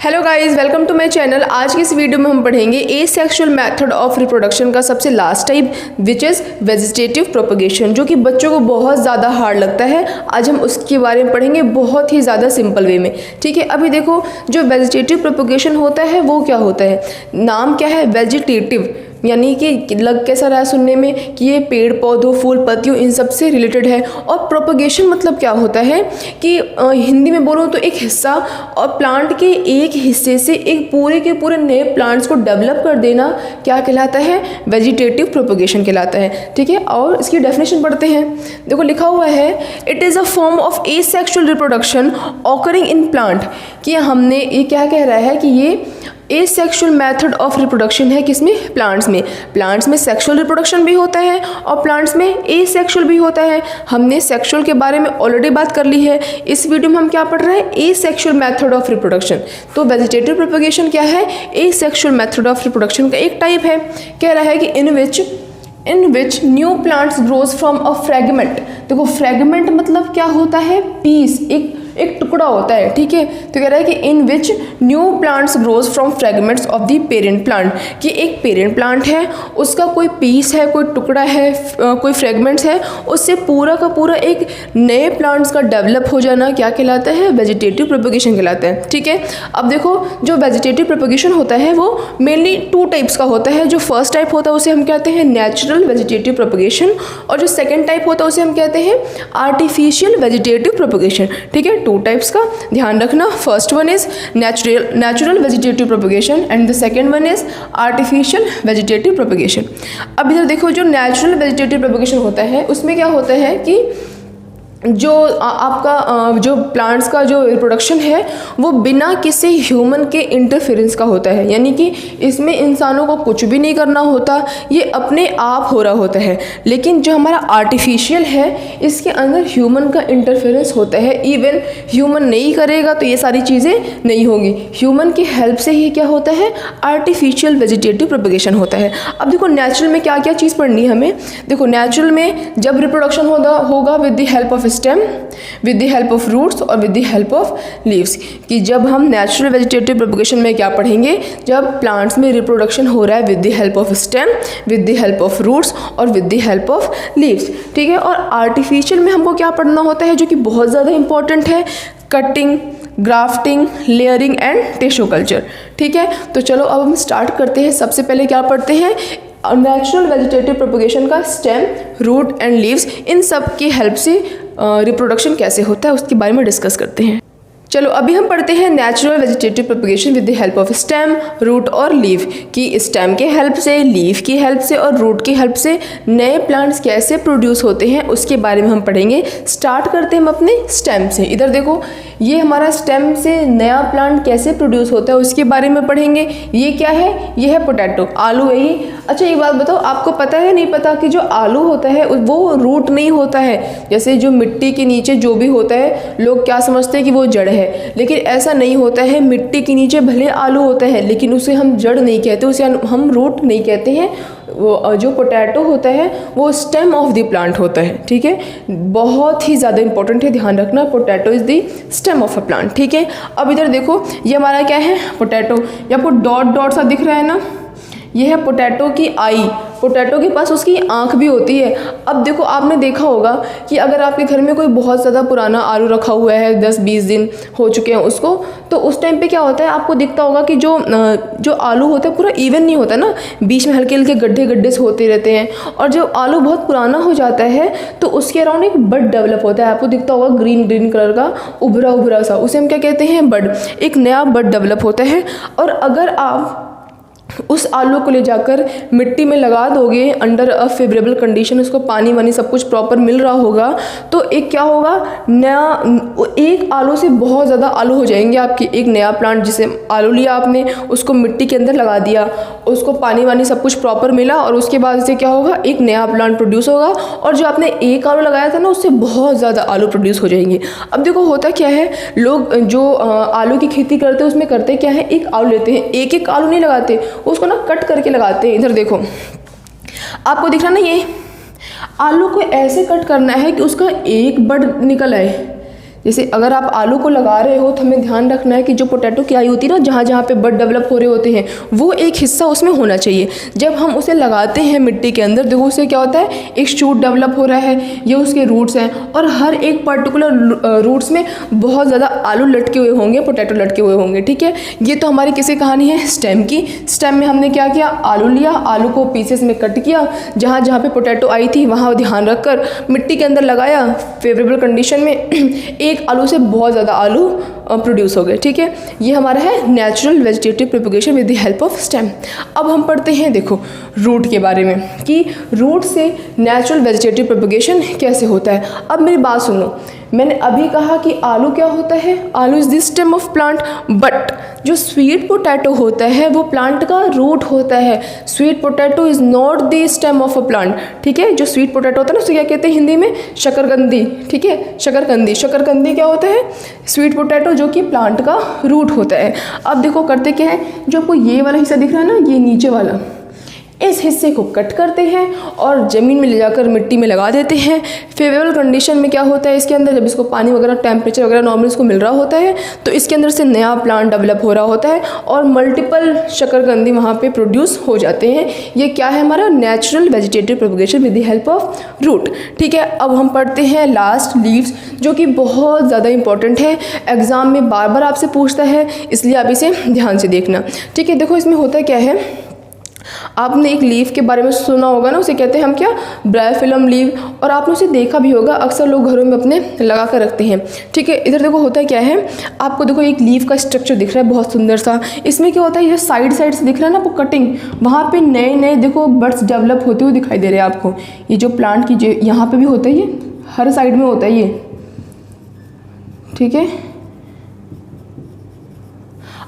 Hello guys, welcome to my channel. आज की इस वीडियो में हम पढ़ेंगे एसेक्सुअल मेथड ऑफ रिप्रोडक्शन का सबसे last type which is vegetative propagation, जो कि बच्चों को बहुत ज़्यादा हार्ड लगता है। आज हम उसके बारे में पढ़ेंगे बहुत ही ज़्यादा सिंपल वे में। ठीक है, अभी देखो जो वेजिटेटिव प्रोपगेशन होता है वो क्या होता है, नाम क्या है वेजिटेटिव, यानी कि लग कैसा रहा है सुनने में कि ये पेड़ पौधों फूल पत्तियों इन सब से रिलेटेड है। और प्रोपगेशन मतलब क्या होता है कि हिंदी में बोलो तो एक हिस्सा और प्लांट के एक हिस्से से एक पूरे के पूरे नए प्लांट्स को डेवलप कर देना क्या कहलाता है, वेजिटेटिव प्रोपगेशन कहलाता है। ठीक है, और इसकी डेफिनेशन पढ़ते हैं। देखो लिखा हुआ है, it is a form of asexual reproduction occurring in plant, कि हमने ये क्या कह रहा है कि ये एसेक्सुअल मेथड ऑफ रिप्रोडक्शन है। किसमें, प्लांट्स में। प्लांट्स में सेक्सुअल रिप्रोडक्शन भी होता है और प्लांट्स में एसेक्सुअल भी होता है। हमने सेक्सुअल के बारे में ऑलरेडी बात कर ली है। इस वीडियो में हम क्या पढ़ रहे हैं, एसेक्सुअल मेथड ऑफ रिप्रोडक्शन। तो वेजिटेटिव प्रोपगेशन क्या है, एसेक्सुअल मेथड ऑफ रिप्रोडक्शन का एक टाइप है। कह रहा है कि in which new plants grows from a fragment. देखो फ्रेगमेंट मतलब क्या होता है, पीस, एक टुकड़ा होता है। ठीक है, तो कह रहा है कि in which new plants grows from fragments of the parent plant, कि एक पेरेंट प्लांट है, उसका कोई पीस है, कोई टुकड़ा है, कोई फ्रेगमेंट्स है, उससे पूरा का पूरा एक नए प्लांट्स का डेवलप हो जाना क्या कहलाता है, वेजिटेटिव प्रोपगेशन कहलाता है। ठीक है, अब देखो जो वेजिटेटिव प्रोपगेशन होता है वो मेनली टू टाइप्स का होता है। जो फर्स्ट टाइप होता है उसे हम कहते हैं नेचुरल वेजिटेटिव प्रोपगेशन, और जो सेकेंड टाइप होता है उसे हम कहते हैं आर्टिफिशियल वेजिटेटिव प्रोपगेशन। ठीक है, टू टाइप्स का ध्यान रखना। First one is natural vegetative propagation and the second one is artificial vegetative propagation. अब इधर देखो जो नेचुरल वेजिटेटिव प्रोपगेशन होता है उसमें क्या होता है कि जो आपका जो प्लांट्स का जो रिप्रोडक्शन है वो बिना किसी ह्यूमन के इंटरफेरेंस का होता है, यानी कि इसमें इंसानों को कुछ भी नहीं करना होता, ये अपने आप हो रहा होता है। लेकिन जो हमारा आर्टिफिशियल है इसके अंदर ह्यूमन का इंटरफेरेंस होता है। इवन ह्यूमन नहीं करेगा तो ये सारी चीज़ें नहीं होंगी, ह्यूमन की हेल्प से ही क्या होता है, आर्टिफिशियल वेजिटेटिव प्रोपगेशन होता है। अब देखो नेचुरल में क्या क्या चीज़ पढ़नी है हमें। देखो नेचुरल में जब रिप्रोडक्शन होगा with the help of stem, with the help of roots और with the help of leaves, कि जब हम नेचुरल वेजिटेटिव प्रोपगेशन में क्या पढ़ेंगे, जब प्लांट्स में रिप्रोडक्शन हो रहा है with the help of stem, with the help of roots और with the help of leaves. ठीक है, और आर्टिफिशियल में हमको क्या पढ़ना होता है जो कि बहुत ज़्यादा इंपॉर्टेंट है, cutting, grafting, layering and tissue culture. ठीक है, तो चलो अब हम स्टार्ट करते हैं। सबसे पहले क्या पढ़ते हैं, नेचुरल वेजिटेटिव प्रोपगेशन का स्टेम, रूट एंड लीव्स, इन सब की हेल्प से रिप्रोडक्शन कैसे होता है उसके बारे में डिस्कस करते हैं। चलो अभी हम पढ़ते हैं natural vegetative propagation with the help of stem, root और लीव, कि स्टेम के हेल्प से, लीव की हेल्प से और रूट की हेल्प से नए प्लांट्स कैसे प्रोड्यूस होते हैं उसके बारे में हम पढ़ेंगे। स्टार्ट करते हैं हम अपने स्टेम से। इधर देखो ये हमारा स्टेम से नया प्लांट कैसे प्रोड्यूस होता है उसके बारे में पढ़ेंगे। ये क्या है, ये है पोटैटो, आलू है ये। अच्छा एक बात बताओ, आपको पता है नहीं पता कि जो आलू होता है वो रूट नहीं होता है। जैसे जो मिट्टी के नीचे जो भी होता है लोग क्या समझते हैं कि वो जड़ है, लेकिन ऐसा नहीं होता है। मिट्टी के नीचे भले आलू होता है लेकिन उसे हम जड़ नहीं कहते, उसे हम रूट नहीं कहते हैं। वो जो पोटैटो होता है वो स्टेम ऑफ द प्लांट होता है। ठीक है, बहुत ही ज़्यादा इंपॉर्टेंट है, ध्यान रखना, potato is the stem of a plant. ठीक है, अब इधर देखो ये हमारा क्या है, पोटैटो, ये आपको डॉट डॉट सा दिख रहा है ना, ये है पोटैटो की आई। पोटैटो के पास उसकी आँख भी होती है। अब देखो आपने देखा होगा कि अगर आपके घर में कोई बहुत ज़्यादा पुराना आलू रखा हुआ है, 10-20 दिन हो चुके हैं उसको, तो उस टाइम पे क्या होता है, आपको दिखता होगा कि जो आलू होता है पूरा इवन नहीं होता ना, बीच में हल्के हल्के गड्ढे गड्ढे से होते रहते हैं। और जब आलू बहुत पुराना हो जाता है तो उसके अराउंड एक बड डेवलप होता है, आपको दिखता होगा ग्रीन ग्रीन कलर का उभरा उभरा सा, उसे हम क्या कहते हैं, बड। एक नया बड डेवलप होता है। और अगर आप उस आलू को ले जाकर मिट्टी में लगा दोगे अंडर अ फेवरेबल कंडीशन, उसको पानी वानी सब कुछ प्रॉपर मिल रहा होगा, तो एक क्या होगा, नया, एक आलू से बहुत ज़्यादा आलू हो जाएंगे आपके। एक नया प्लांट, जिसे आलू लिया आपने, उसको मिट्टी के अंदर लगा दिया, उसको पानी वानी सब कुछ प्रॉपर मिला, और उसके बाद से क्या होगा, एक नया प्लांट प्रोड्यूस होगा। और जो आपने एक आलू लगाया था ना उससे बहुत ज़्यादा आलू प्रोड्यूस हो जाएंगे। अब देखो होता क्या है, लोग जो आलू की खेती करते हैं उसमें करते क्या है, एक आलू लेते हैं, एक एक आलू नहीं लगाते, उसको ना कट करके लगाते हैं। इधर देखो आपको दिख रहा ना, ये आलू को ऐसे कट करना है कि उसका एक बड निकल आए। जैसे अगर आप आलू को लगा रहे हो तो हमें ध्यान रखना है कि जो पोटैटो की आई होती है ना, जहाँ जहाँ पे बड डेवलप हो रहे होते हैं, वो एक हिस्सा उसमें होना चाहिए। जब हम उसे लगाते हैं मिट्टी के अंदर, देखो उससे क्या होता है, एक शूट डेवलप हो रहा है, ये उसके रूट्स हैं, और हर एक पर्टिकुलर रूट्स में बहुत ज़्यादा आलू लटके हुए होंगे, पोटैटो लटके हुए होंगे, ठीक है। ये तो हमारी किसी कहानी है स्टेम की। स्टेम में हमने क्या किया, आलू लिया, आलू को पीसेस में कट किया, जहाँ जहाँ पे पोटैटो आई थी वहाँ ध्यान रखकर मिट्टी के अंदर लगाया फेवरेबल कंडीशन में, एक आलू से बहुत ज़्यादा आलू प्रोड्यूस हो गए, ठीक है। ये हमारा है natural vegetative propagation with the help of stem. अब हम पढ़ते हैं देखो रूट के बारे में कि रूट से नेचुरल वेजिटेटिव प्रोपगेशन कैसे होता है। अब मेरी बात सुनो, मैंने अभी कहा कि आलू क्या होता है, आलू is the stem of plant, but जो स्वीट पोटैटो होता है वो प्लांट का रूट होता है। Sweet potato is not the stem of a plant, ठीक है। जो स्वीट पोटैटो होता है ना, उसे क्या कहते हैं हिंदी में, शकरकंदी, ठीक है, शकरकंदी। शकरकंदी क्या होता है, स्वीट पोटैटो, जो कि प्लांट का रूट होता है। अब देखो करते क्या है, जो आपको ये वाला हिस्सा दिख रहा है ना, ये नीचे वाला, इस हिस्से को कट करते हैं और ज़मीन में ले जाकर मिट्टी में लगा देते हैं। फेवरेबल कंडीशन में क्या होता है इसके अंदर, जब इसको पानी वगैरह, टेम्परेचर वगैरह नॉर्मल इसको मिल रहा होता है, तो इसके अंदर से नया प्लांट डेवलप हो रहा होता है और मल्टीपल शकरकंदी वहाँ पे प्रोड्यूस हो जाते हैं। ये क्या है, हमारा natural vegetative propagation with the help of root, ठीक है। अब हम पढ़ते हैं लास्ट, लीव्स, जो कि बहुत ज़्यादा इंपॉर्टेंट है, एग्ज़ाम में बार बार आपसे पूछता है, इसलिए आप इसे ध्यान से देखना, ठीक है। देखो इसमें होता क्या है, आपने एक लीफ के बारे में सुना होगा ना, उसे कहते हैं हम क्या, ब्रायोफिलम लीव, और आपने उसे देखा भी होगा, अक्सर लोग घरों में अपने लगा कर रखते हैं, ठीक है। इधर देखो होता क्या है, आपको देखो एक लीफ का स्ट्रक्चर दिख रहा है बहुत सुंदर सा। इसमें क्या होता है, ये साइड साइड से दिख रहा है ना वो कटिंग, वहाँ पे नए नए देखो बर्ड्स डेवलप होते हुए दिखाई दे रहे हैं आपको। ये जो प्लांट की जो यहाँ पे भी होता है, ये हर साइड में होता है ये, ठीक है।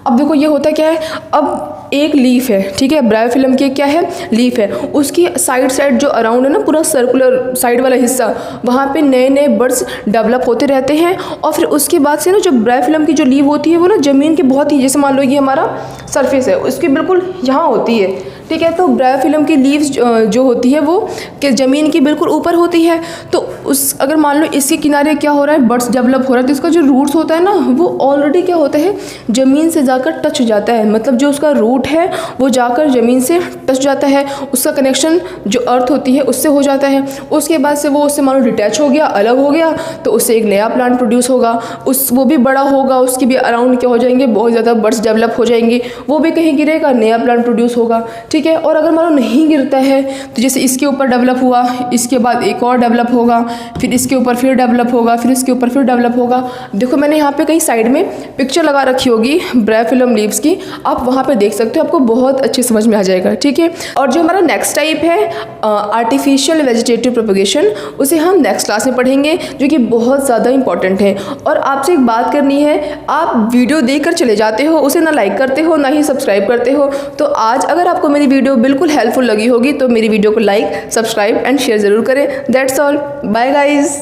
अब देखो ये होता क्या है, अब एक लीफ है, ठीक है, ब्रायोफिलम की क्या है, लीफ है, उसकी साइड साइड जो अराउंड है ना, पूरा सर्कुलर साइड वाला हिस्सा, वहाँ पे नए नए बर्ड्स डेवलप होते रहते हैं। और फिर उसके बाद से ना जो ब्रायोफिलम की जो लीफ होती है वो ना ज़मीन के बहुत ही, जैसे मान लो ये हमारा सरफेस है, उसके बिल्कुल यहाँ होती है, ठीक है। तो ब्रायोफिलम की लीव्स जो होती है वो कि ज़मीन की बिल्कुल ऊपर होती है। तो उस अगर मान लो इसके किनारे क्या हो रहा है, बर्ड्स डेवलप हो रहा है, तो इसका जो रूट्स होता है ना, वो ऑलरेडी क्या होता है, ज़मीन से जाकर टच हो जाता है। मतलब जो उसका रूट है वो जाकर ज़मीन से टच जाता है, उसका कनेक्शन जो अर्थ होती है उससे हो जाता है। उसके बाद से वो उससे मान लो डिटैच हो गया, अलग हो गया, तो उससे एक नया प्लांट प्रोड्यूस होगा, वो भी बड़ा होगा, उसकी भी अराउंड क्या हो जाएंगे, बहुत ज़्यादा बर्ड्स डेवलप हो जाएंगे, वो भी कहीं गिरेगा, नया प्लांट प्रोड्यूस होगा, ठीक है। और अगर मान लो नहीं गिरता है, तो जैसे इसके ऊपर डेवलप हुआ, इसके बाद एक और डेवलप होगा, फिर इसके ऊपर फिर डेवलप होगा, फिर इसके ऊपर फिर डेवलप होगा। देखो मैंने यहाँ पे कहीं साइड में पिक्चर लगा रखी होगी ब्रायोफिलम लीव्स की, आप वहाँ पे देख सकते हो, आपको बहुत अच्छे समझ में आ जाएगा, ठीक है। और जो हमारा नेक्स्ट टाइप है आर्टिफिशियल वेजिटेटिव प्रोपगेशन, उसे हम नेक्स्ट क्लास में पढ़ेंगे, जो कि बहुत ज़्यादा इंपॉर्टेंट है। और आपसे एक बात करनी है, आप वीडियो देखकर चले जाते हो, उसे ना लाइक करते हो ना ही सब्सक्राइब करते हो। तो आज अगर आपको मेरी वीडियो बिल्कुल हेल्पफुल लगी होगी तो मेरी वीडियो को लाइक, सब्सक्राइब एंड शेयर ज़रूर करें। That's all, bye guys.